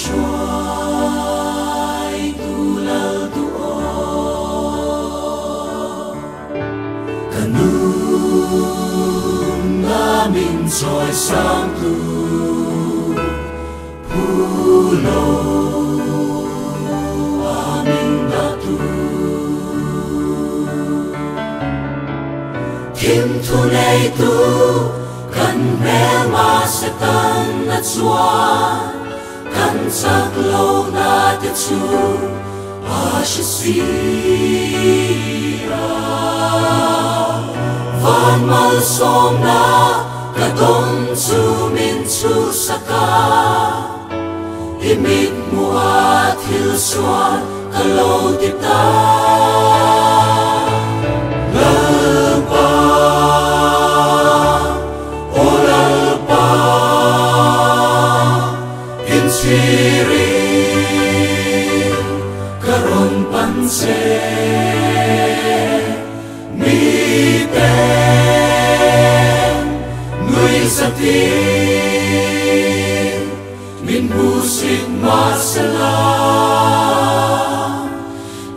chuai tu lal tu o kanum namin joy sang tu pulo amin datu kim tu nei tu kan mel ma se kan na chuan kan sak lo na te chu a shi sira van mal som na ka don chu min chu saka imit mua thil suan ka lo tip ta lalpa o lalpa in siri karon panse mi pen nui sati min musik masala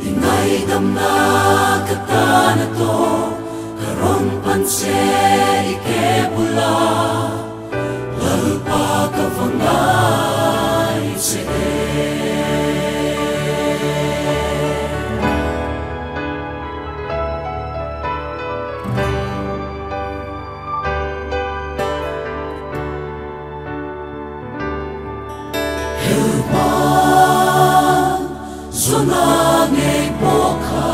inay dam na katana to karon panse ike bula lalpa kavangay se zona ngay boka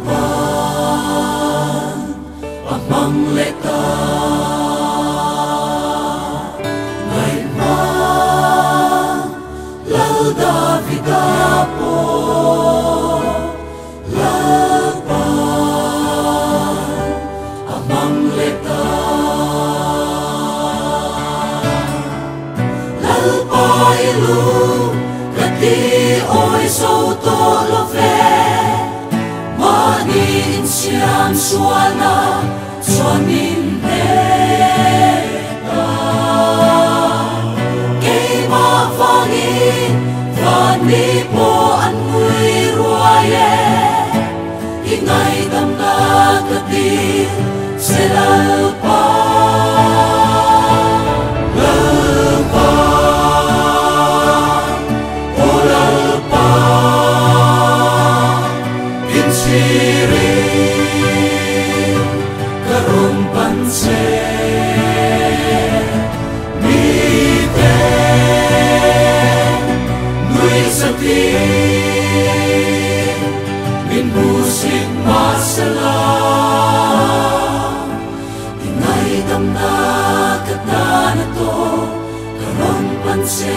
lalpan amang leta ngay man lalda vidapo lalpan amang leta lalpa ilu kati oi so to love mani in siam suana suanin heta kei ma vangin van mi po an ngui ruaye ingai dam na kati selalpa karon panse mi pen nui sati min musik masala inay dam na katana to karon panse